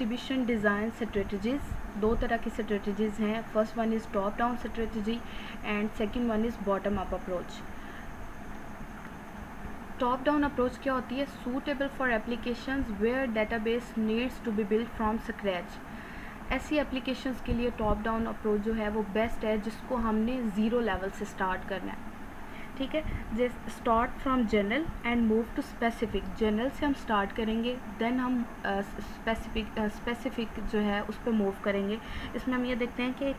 Distribution design strategies, दो तरह की स्ट्रेटजीज़ हैं. First one is top down strategy and second one is bottom up approach. Top down approach क्या होती है? Suitable for applications where database needs to be build from scratch. ऐसी applications के लिए टॉप डाउन अप्रोच जो है वो best है, जिसको हमने ज़ीरो लेवल से स्टार्ट करना है. ठीक है, जैसे start from general and move to specific. General से हम स्टार्ट करेंगे, देन हम स्पेसिफिक जो है उस पर मूव करेंगे. इसमें हम ये देखते हैं कि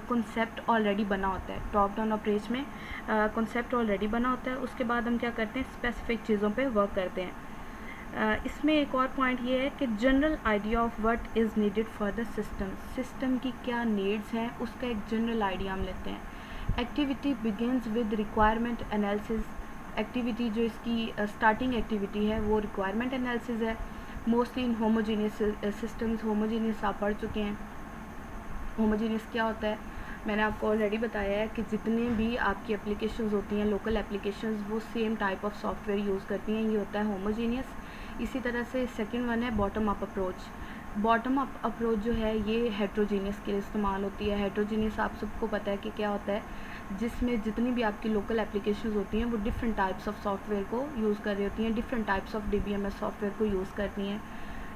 कॉन्सेप्ट ऑलरेडी बना होता है. टॉप डाउन अप्रोच में कॉन्सेप्ट ऑलरेडी बना होता है. उसके बाद हम क्या करते हैं, स्पेसिफिक चीज़ों पे वर्क करते हैं. इसमें एक और पॉइंट ये है कि general idea of what is needed for the system. System की क्या नीड्स हैं उसका एक जनरल आइडिया हम लेते हैं. Activity begins with requirement analysis. Activity जो इसकी स्टार्टिंग एक्टिविटी है वो रिक्वायरमेंट एनालिसिस है. Mostly in homogeneous systems. Homogeneous आप पढ़ चुके हैं. होमोजीनियस क्या होता है? मैंने आपको ऑलरेडी बताया है कि जितने भी आपकी एप्लीकेशंस होती हैं, लोकल एप्लीकेशंस, वो same type of software use करती हैं. ये होता है होमोजीनियस. इसी तरह से सेकंड वन है bottom up approach. Bottom up approach जो है ये हेट्रोजीनियस के लिए इस्तेमाल होती है. हेट्रोजीनियस आप सबको पता है कि क्या होता है, जिसमें जितनी भी आपकी लोकल एप्लीकेशंस होती हैं वो डिफरेंट टाइप्स ऑफ सॉफ्टवेयर को यूज़ कर रही होती हैं, different types of DBMS software को यूज़ करती हैं.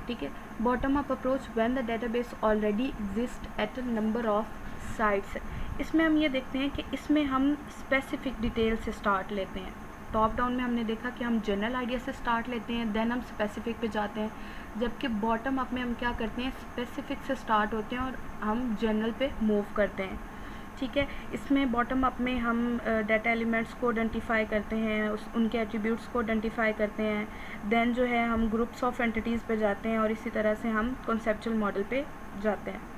ठीक है. Bottom up approach when the database already exist at a number of sites. इसमें हम ये देखते हैं कि इसमें हम स्पेसिफिक डिटेल से स्टार्ट लेते हैं. टॉप डाउन में हमने देखा कि हम जनरल आइडिया से स्टार्ट लेते हैं, देन हम स्पेसिफिक पे जाते हैं. जबकि बॉटम अप में हम क्या करते हैं, स्पेसिफिक से स्टार्ट होते हैं और हम जनरल पे मूव करते हैं. ठीक है. इसमें बॉटम अप में हम डाटा एलिमेंट्स को आइडेंटिफाई करते हैं, उनके एट्रीब्यूट्स को आइडेंटिफाई करते हैं. देन जो है हम ग्रुप्स ऑफ एंटिटीज़ पे जाते हैं और इसी तरह से हम कॉन्सेप्चुअल मॉडल पे जाते हैं.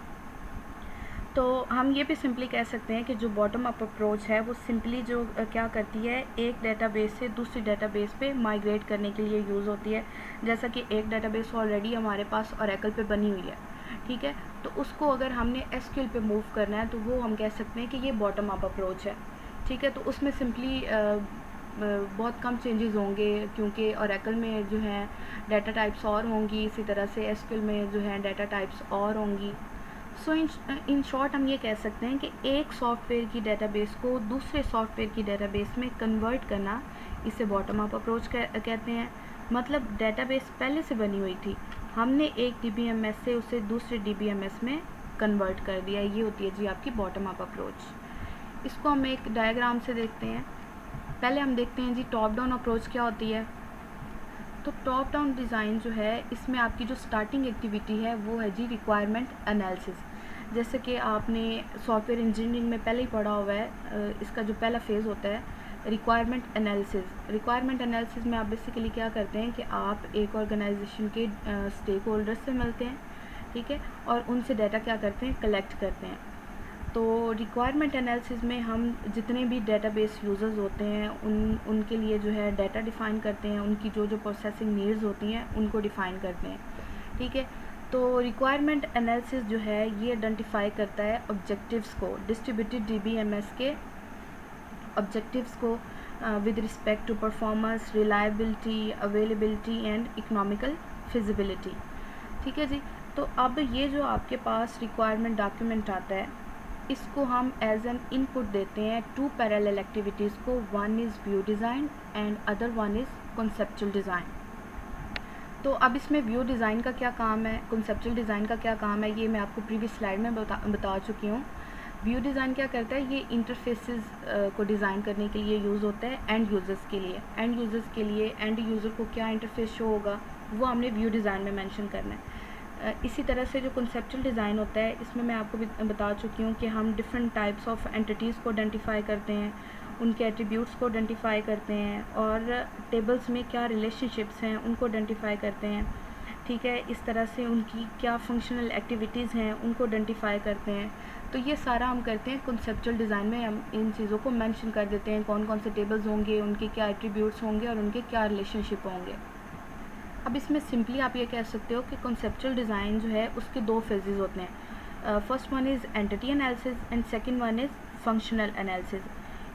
तो हम ये भी सिंपली कह सकते हैं कि जो बॉटम अप अप्रोच है वो सिंपली जो क्या करती है, एक डेटाबेस से दूसरी डेटाबेस पे माइग्रेट करने के लिए यूज़ होती है. जैसा कि एक डेटाबेस ऑलरेडी हमारे पास ओरेकल पे बनी हुई है. ठीक है. तो उसको अगर हमने SQL पे मूव करना है तो वो हम कह सकते हैं कि ये बॉटम अप अप्रोच है. ठीक है. तो उसमें सिंपली बहुत कम चेंजेस होंगे, क्योंकि ओरेकल में जो है डाटा टाइप्स और होंगी, इसी तरह से SQL में जो है डाटा टाइप्स और होंगी. सो इन शॉर्ट हम ये कह सकते हैं कि एक सॉफ्टवेयर की डेटाबेस को दूसरे सॉफ्टवेयर की डेटाबेस में कन्वर्ट करना, इसे बॉटम अप अप्रोच कहते हैं. मतलब डेटाबेस पहले से बनी हुई थी, हमने एक DBMS से उसे दूसरे DBMS में कन्वर्ट कर दिया. ये होती है जी आपकी बॉटम अप अप्रोच. इसको हम एक डायग्राम से देखते हैं. पहले हम देखते हैं जी टॉप डाउन अप्रोच क्या होती है. तो टॉप डाउन डिज़ाइन जो है, इसमें आपकी जो स्टार्टिंग एक्टिविटी है वो है जी रिक्वायरमेंट एनालिसिस. जैसे कि आपने सॉफ्टवेयर इंजीनियरिंग में पहले ही पढ़ा हुआ है, इसका जो पहला फेज़ होता है रिक्वायरमेंट एनालिसिस. रिक्वायरमेंट एनालिसिस में आप बेसिकली क्या करते हैं कि आप एक ऑर्गेनाइजेशन के स्टेक होल्डर्स से मिलते हैं. ठीक है. और उनसे डाटा क्या करते हैं, कलेक्ट करते हैं. तो रिक्वायरमेंट एनालिसिस में हम जितने भी डेटाबेस यूज़र्स होते हैं उनके लिए जो है डाटा डिफ़ाइन करते हैं, उनकी जो जो प्रोसेसिंग नीड्स होती हैं उनको डिफ़ाइन करते हैं. ठीक है. तो रिक्वायरमेंट एनालिसिस जो है ये आइडेंटिफाई करता है ऑब्जेक्टिव्स को, डिस्ट्रीब्यूटेड DBMS के ऑब्जेक्टिव्स को with respect to performance, reliability, availability and economical feasibility. ठीक है जी. तो अब ये जो आपके पास रिक्वायरमेंट डॉक्यूमेंट आता है, इसको हम एज एन इनपुट देते हैं टू पैरेलल एक्टिविटीज़ को. One is view design and other one is conceptual design. तो अब इसमें व्यू डिज़ाइन का क्या काम है, कॉन्सेप्चुअल डिज़ाइन का क्या काम है, ये मैं आपको प्रीवियस स्लाइड में बता चुकी हूँ. व्यू डिज़ाइन क्या करता है, ये इंटरफेसेस को डिज़ाइन करने के लिए यूज़ होता है एंड यूज़र्स के लिए. एंड यूज़र्स के लिए एंड यूज़र को क्या इंटरफेस शो होगा वो हमने व्यू डिज़ाइन में मेंशन करना है. इसी तरह से जो कॉन्सेप्चुअल डिज़ाइन होता है, इसमें मैं आपको भी बता चुकी हूँ कि हम डिफरेंट टाइप्स ऑफ एंटिटीज़ को आइडेंटिफाई करते हैं, उनके एट्रीब्यूट्स को आइडेंटिफाई करते हैं और टेबल्स में क्या रिलेशनशिप्स हैं उनको आइडेंटिफाई करते हैं. ठीक है. इस तरह से उनकी क्या फंक्शनल एक्टिविटीज़ हैं उनको आइडेंटिफाई करते हैं. तो ये सारा हम करते हैं कॉन्सेप्चुअल डिज़ाइन में. हम इन चीज़ों को मेंशन कर देते हैं, कौन कौन से टेबल्स होंगे, उनके क्या एट्रीब्यूट्स होंगे और उनके क्या रिलेशनशिप होंगे. अब इसमें सिंपली आप ये कह सकते हो कि कॉन्सेप्चुअल डिज़ाइन जो है उसके दो फेजेस होते हैं. First one is entity analysis and second one is functional analysis.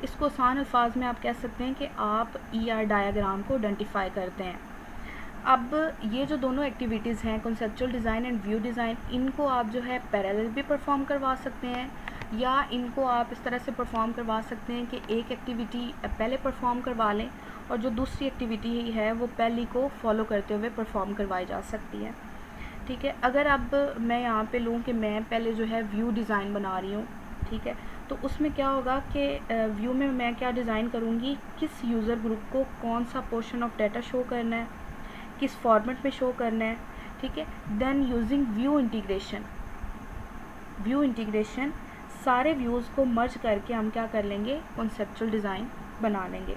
इसको आसान अल्फाज में आप कह सकते हैं कि आप ER डायग्राम को आइडेंटिफाई करते हैं. अब ये जो दोनों एक्टिविटीज़ हैं, conceptual design and view design, इनको आप जो है पैरेलल भी परफॉर्म करवा सकते हैं या इनको आप इस तरह से परफॉर्म करवा सकते हैं कि एक एक्टिविटी पहले परफॉर्म करवा लें और जो दूसरी एक्टिविटी है वो पहली को फॉलो करते हुए परफॉर्म करवाई जा सकती है। ठीक है, अगर अब मैं यहाँ पे लूँ कि मैं पहले जो है व्यू डिज़ाइन बना रही हूँ, ठीक है, तो उसमें क्या होगा कि व्यू में मैं क्या डिज़ाइन करूँगी, किस यूज़र ग्रुप को कौन सा पोर्शन ऑफ डाटा शो करना है, किस फॉर्मेट में शो करना है। ठीक है, देन यूजिंग व्यू इंटीग्रेशन सारे व्यूज़ को मर्ज करके हम क्या कर लेंगे, कॉन्सेप्चुअल डिज़ाइन बना लेंगे।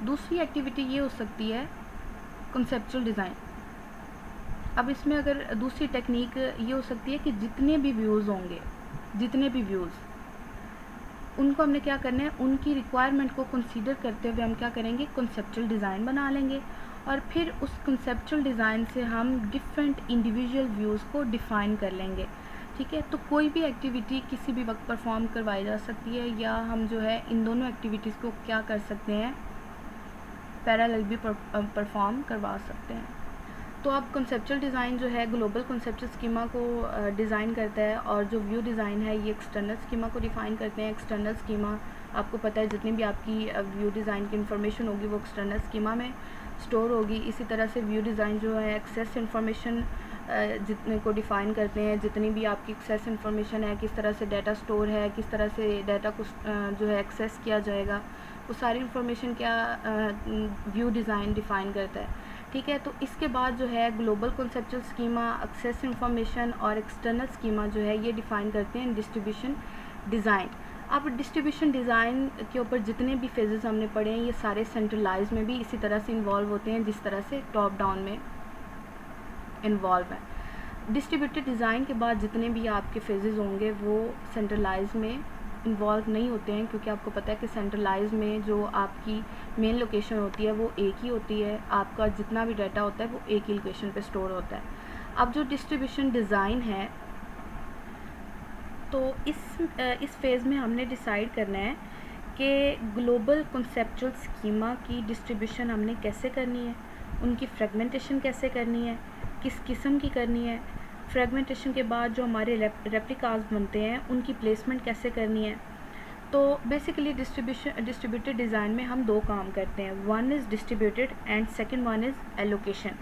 दूसरी एक्टिविटी ये हो सकती है कॉन्सेप्चुअल डिज़ाइन। अब इसमें अगर दूसरी टेक्निक ये हो सकती है कि जितने भी व्यूज़ होंगे, उनको हमने क्या करना है, उनकी रिक्वायरमेंट को कंसीडर करते हुए हम क्या करेंगे, कॉन्सेप्चुअल डिज़ाइन बना लेंगे और फिर उस कॉन्सेप्चुअल डिज़ाइन से हम डिफरेंट इंडिविजुअल व्यूज़ को डिफ़ाइन कर लेंगे। ठीक है, तो कोई भी एक्टिविटी किसी भी वक्त परफॉर्म करवाई जा सकती है या हम जो है इन दोनों एक्टिविटीज़ को क्या कर सकते हैं, पैरेलल भी परफॉर्म करवा सकते हैं। तो अब कॉन्सेप्चुअल डिज़ाइन जो है ग्लोबल कॉन्सेप्चुअल स्कीमा को डिज़ाइन करता है और जो व्यू डिज़ाइन है ये एक्सटर्नल स्कीमा को डिफ़ाइन करते हैं। एक्सटर्नल स्कीमा आपको पता है जितनी भी आपकी व्यू डिज़ाइन की इन्फॉर्मेशन होगी वो एक्सटर्नल स्कीमा में स्टोर होगी। इसी तरह से व्यू डिज़ाइन जो है एक्सेस इन्फॉर्मेशन जितने को डिफ़ाइन करते हैं, जितनी भी आपकी एक्सेस इन्फॉर्मेशन है, किस तरह से डाटा स्टोर है, किस तरह से डाटा को जो है एक्सेस किया जाएगा, वो सारी इन्फॉर्मेशन क्या व्यू डिज़ाइन डिफ़ाइन करता है। ठीक है, तो इसके बाद जो है global conceptual schema, access information और एक्सटर्नल स्कीमा जो है ये डिफ़ाइन करते हैं डिस्ट्रीब्यूशन डिज़ाइन। अब डिस्ट्रीब्यूशन डिज़ाइन के ऊपर जितने भी फेजेस हमने पढ़े हैं ये सारे सेंट्रलाइज में भी इसी तरह से इन्वॉल्व होते हैं जिस तरह से टॉप डाउन में इन्वॉल्व है। डिस्ट्रीब्यूटेड डिज़ाइन के बाद जितने भी आपके फेजेस होंगे वो सेंट्रलाइज में इन्वॉल्व नहीं होते हैं, क्योंकि आपको पता है कि सेंट्रलाइज में जो आपकी मेन लोकेशन होती है वो एक ही होती है, आपका जितना भी डाटा होता है वो एक ही लोकेशन पे स्टोर होता है। अब जो डिस्ट्रीब्यूशन डिज़ाइन है तो इस फेज़ में हमने डिसाइड करना है कि ग्लोबल कॉन्सेप्चुअल स्कीमा की डिस्ट्रीब्यूशन हमने कैसे करनी है, उनकी फ्रेगमेंटेशन कैसे करनी है, किस किस्म की करनी है, फ्रेगमेंटेशन के बाद जो हमारे रेप्लिकास बनते हैं उनकी प्लेसमेंट कैसे करनी है। तो बेसिकली डिस्ट्रीब्यूटेड डिज़ाइन में हम दो काम करते हैं, one is distributed and second one is allocation.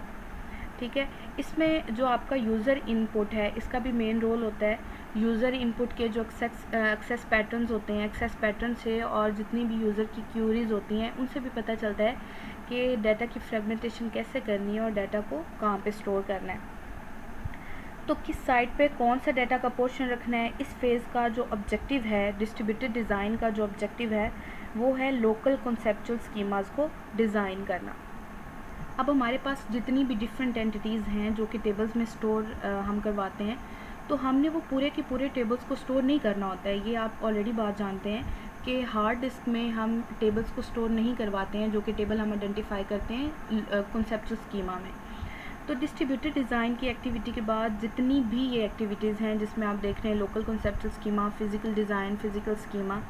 ठीक है, इसमें जो आपका यूज़र इनपुट है इसका भी मेन रोल होता है। यूज़र इनपुट के जो एक्सेस पैटर्न्स होते हैं, एक्सेस पैटर्न से और जितनी भी यूज़र की क्यूरीज़ होती हैं उनसे भी पता चलता है कि डाटा की फ्रेगमेंटेशन कैसे करनी है और डाटा को कहाँ पे स्टोर करना है, तो किस साइट पे कौन सा डाटा का पोर्शन रखना है। इस फेज़ का जो ऑब्जेक्टिव है, डिस्ट्रीब्यूटेड डिज़ाइन का जो ऑब्जेक्टिव है वो है लोकल कॉन्सेप्चुअल स्कीमास को डिज़ाइन करना। अब हमारे पास जितनी भी डिफरेंट एंटिटीज़ हैं जो कि टेबल्स में स्टोर हम करवाते हैं, तो हमने वो पूरे के पूरे टेबल्स को स्टोर नहीं करना होता है। ये आप ऑलरेडी बात जानते हैं कि हार्ड डिस्क में हम टेबल्स को स्टोर नहीं करवाते हैं, जो कि टेबल हम आइडेंटिफाई करते हैं कॉन्सेप्चुअल स्कीमा में। तो डिस्ट्रीब्यूटेड डिज़ाइन की एक्टिविटी के बाद जितनी भी ये एक्टिविटीज़ हैं जिसमें आप देख रहे हैं local conceptual schema, physical design, physical schema,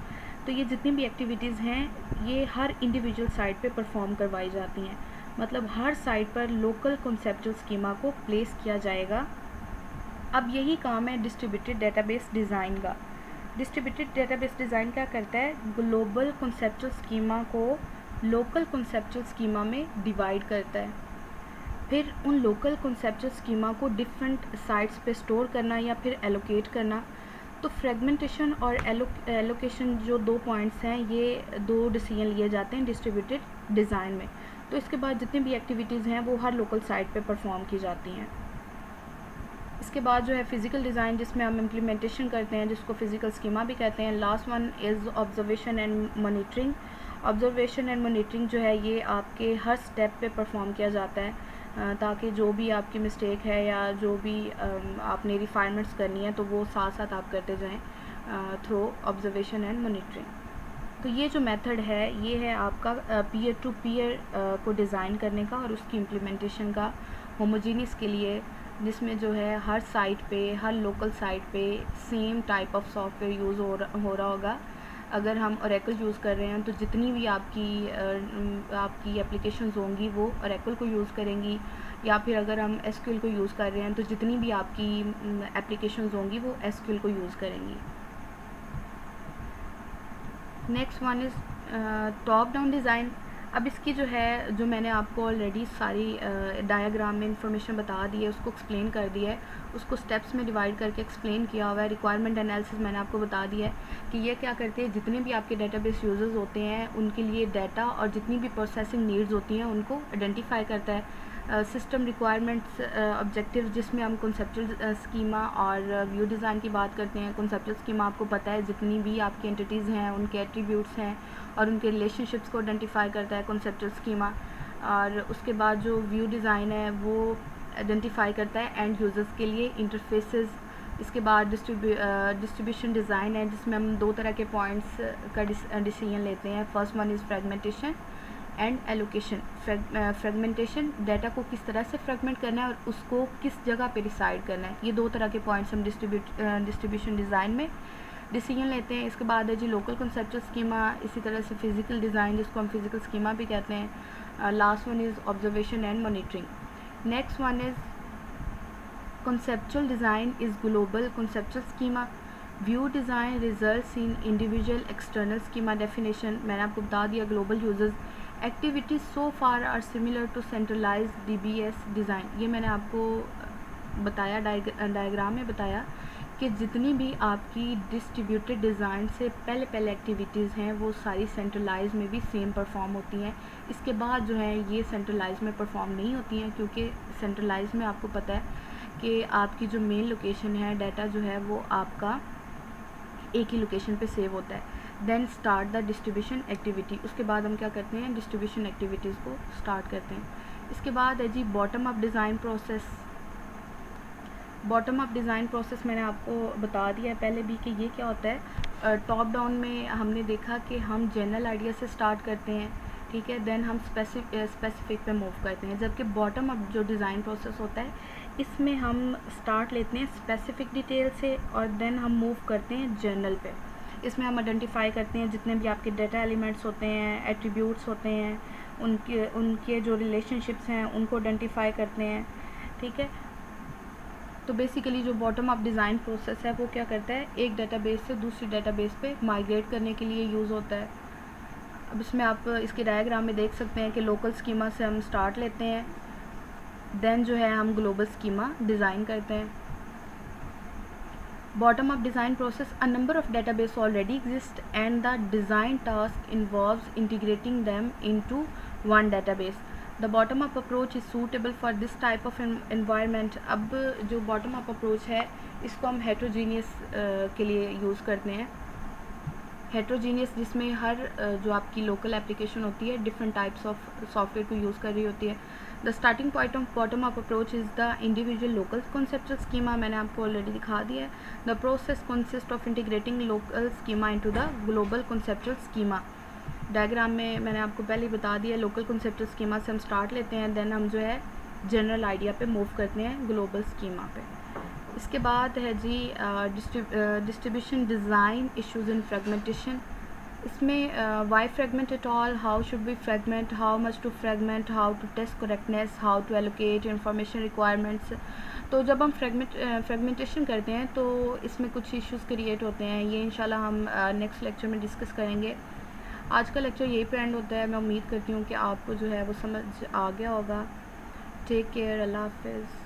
तो ये जितनी भी एक्टिविटीज़ हैं ये हर इंडिविजुअल साइट पे परफॉर्म करवाई जाती हैं। मतलब हर साइट पर लोकल कॉन्सेप्चुअल स्कीमा को प्लेस किया जाएगा। अब यही काम है डिस्ट्रीब्यूटेड डेटाबेस डिज़ाइन का। डिस्ट्रीब्यूटेड डेटाबेस डिज़ाइन क्या करता है, ग्लोबल कॉन्सेप्चुअल स्कीमा को लोकल कॉन्सेप्चुअल स्कीमा में डिवाइड करता है, फिर उन लोकल कॉन्सेप्चुअल स्कीमा को डिफरेंट साइट्स पे स्टोर करना या फिर एलोकेट करना। तो फ्रेगमेंटेशन और एलोकेशन जो दो पॉइंट्स हैं, ये दो डिसीजन लिए जाते हैं डिस्ट्रीब्यूटेड डिज़ाइन में। तो इसके बाद जितनी भी एक्टिविटीज़ हैं वो हर लोकल साइट पे परफॉर्म की जाती हैं। इसके बाद जो है फ़िज़िकल डिज़ाइन जिसमें हम इम्प्लीमेंटेशन करते हैं, जिसको फ़िज़िकल स्कीमा भी कहते हैं। Last one is observation and monitoring. Observation and monitoring जो है ये आपके हर स्टेप पे परफॉर्म किया जाता है, ताकि जो भी आपकी मिस्टेक है या जो भी आपने रिफाइनमेंट्स करनी है तो वो साथ साथ आप करते जाएं थ्रू ऑब्जर्वेशन एंड मॉनिटरिंग। तो ये जो मेथड है ये है आपका पीयर टू पीयर को डिज़ाइन करने का और उसकी इम्प्लीमेंटेशन का होमोजीनियस के लिए, जिसमें जो है हर साइट पे, हर लोकल साइट पे same type of software use हो रहा होगा। अगर हम ओरेकल यूज़ कर रहे हैं तो जितनी भी आपकी एप्लीकेशंस होंगी वो ओरेकल को यूज़ करेंगी, या फिर अगर हम एसक्यूएल को यूज़ कर रहे हैं तो जितनी भी आपकी एप्लीकेशंस होंगी वो एसक्यूएल को यूज़ करेंगी। Next one is top down design. अब इसकी जो है, जो मैंने आपको ऑलरेडी सारी डायग्राम में इंफॉर्मेशन बता दी है, उसको एक्सप्लेन कर दिया है, उसको स्टेप्स में डिवाइड करके एक्सप्लेन किया हुआ है। रिक्वायरमेंट एनालिसिस मैंने आपको बता दिया है कि ये क्या करते हैं, जितने भी आपके डेटाबेस यूजर्स होते हैं उनके लिए डाटा और जितनी भी प्रोसेसिंग नीड्स होती हैं उनको आइडेंटिफाई करता है। सिस्टम रिक्वायरमेंट्स ऑब्जेक्टिव, जिसमें हम कॉन्सेप्चुअल स्कीमा और व्यू डिज़ाइन की बात करते हैं। कॉन्सेप्चुअल स्कीमा आपको पता है जितनी भी आपकी एंटिटीज़ हैं उनके एट्रीब्यूट्स हैं और उनके रिलेशनशिप्स को आइडेंटिफाई करता है कॉन्सेप्चुअल स्कीमा। और उसके बाद जो व्यू डिज़ाइन है वो आइडेंटिफाई करता है एंड यूज़र्स के लिए इंटरफेसेस। इसके बाद डिस्ट्रीब्यूशन डिज़ाइन है, जिसमें हम दो तरह के पॉइंट्स का डिसीजन लेते हैं। First one is fragmentation and allocation. Fragmentation, data को किस तरह से फ्रेगमेंट करना है और उसको किस जगह पे डिसाइड करना है, ये दो तरह के पॉइंट्स हम डिस्ट्रीब्यूशन डिज़ाइन में डिसीजन लेते हैं। इसके बाद है जी लोकल कॉन्सेप्चुअल स्कीमा, इसी तरह से फिजिकल डिज़ाइन जिसको हम फिजिकल स्कीमा भी कहते हैं। Last one is observation and monitoring. Next one is conceptual design is global conceptual schema. View design results in individual external schema definition. मैंने आपको बता दिया global users activities so far are similar to centralized DBS design. ये मैंने आपको बताया, diagram में बताया कि जितनी भी आपकी डिस्ट्रीब्यूटेड डिज़ाइन से पहले एक्टिविटीज़ हैं वो सारी सेंट्रलाइज में भी सेम परफॉर्म होती हैं। इसके बाद जो है ये सेंट्रलाइज में परफॉर्म नहीं होती हैं, क्योंकि सेंट्रलाइज में आपको पता है कि आपकी जो मेन लोकेशन है, डाटा जो है वो आपका एक ही लोकेशन पे सेव होता है। Then start the distribution activity. उसके बाद हम क्या करते हैं, डिस्ट्रीब्यूशन एक्टिविटीज़ को स्टार्ट करते हैं। इसके बाद है जी bottom up design process. Bottom up design process मैंने आपको बता दिया है पहले भी कि ये क्या होता है। टॉप डाउन में हमने देखा कि हम जनरल आइडिया से स्टार्ट करते हैं, ठीक है, देन हम स्पेसिफिक पे मूव करते हैं। जबकि बॉटम अप जो डिज़ाइन प्रोसेस होता है इसमें हम स्टार्ट लेते हैं स्पेसिफिक डिटेल से और देन हम मूव करते हैं जनरल पे। इसमें हम आइडेंटिफाई करते हैं जितने भी आपके डाटा एलिमेंट्स होते हैं, एट्रीब्यूट्स होते हैं, उनके जो रिलेशनशिप्स हैं उनको आइडेंटिफाई करते हैं, ठीक है। तो बेसिकली जो बॉटम अप डिज़ाइन प्रोसेस है वो क्या करता है, एक डाटाबेस से दूसरी डाटाबेस पे माइग्रेट करने के लिए यूज़ होता है। अब इसमें आप इसके डायग्राम में देख सकते हैं कि लोकल स्कीमा से हम स्टार्ट लेते हैं, देन जो है हम ग्लोबल स्कीमा डिज़ाइन करते हैं। Bottom up design process, a number of database already exist and the design task involves integrating them into one database. The bottom up approach is suitable for this type of environment. अब जो bottom up approach है इसको हम heterogeneous के लिए use करते हैं। Heterogeneous जिसमें हर जो आपकी लोकल एप्लीकेशन होती है डिफरेंट टाइप्स ऑफ सॉफ्टवेयर को यूज़ कर रही होती है। The starting point of bottom up approach is the individual local conceptual schema. मैंने आपको ऑलरेडी दिखा दिया है। The process consist of integrating local schema into the global conceptual schema. Diagram में मैंने आपको पहले ही बता दिया, लोकल कॉन्सेप्चुअल स्कीमा से हम स्टार्ट लेते हैं, देन हम जो है जनरल आइडिया पे मूव करते हैं ग्लोबल स्कीमा पे। इसके बाद है जी distribution design issues in fragmentation. इसमें why fragment at all, how should be fragment, how much to fragment, how to test correctness, how to allocate information requirements. तो जब हम फ्रेगमेंटेशन करते हैं तो इसमें कुछ इश्यूज़ क्रिएट होते हैं, ये इंशाल्लाह हम नेक्स्ट लेक्चर में डिस्कस करेंगे। आज का लेक्चर यही पे एंड होता है। मैं उम्मीद करती हूँ कि आपको जो है वो समझ आ गया होगा। टेक केयर, अल्लाह हाफिज़।